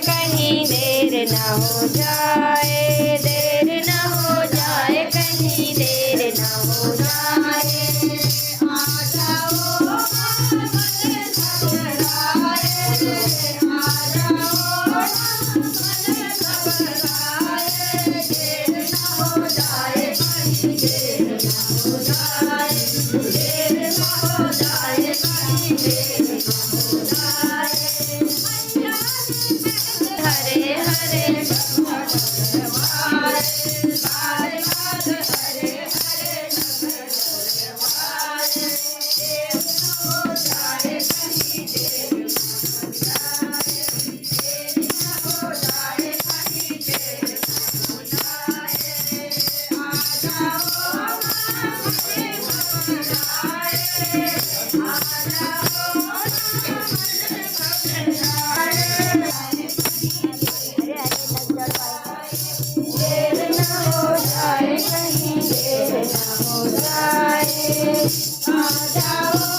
कहीं देर न हो जाए, देर न हो जाए, कहीं देर न हो जाए। आ जाओ मन घबराए, आ जाओ मन घबराए, देर न हो जाए, कहीं देर न हो जाए, देर न हो जाए, कहीं देर न हो जाए। हरे हरे नमः सारे नाथ हरे हरे नमः देव न हो जाए, कहीं देर न हो जाए, देर न हो जाए, कहीं देर न हो जाए। आ जाओ मन घबराए, आ जाओ मन घबराए, देर न हो जाए, कहीं देर न हो जाए। आ जाओ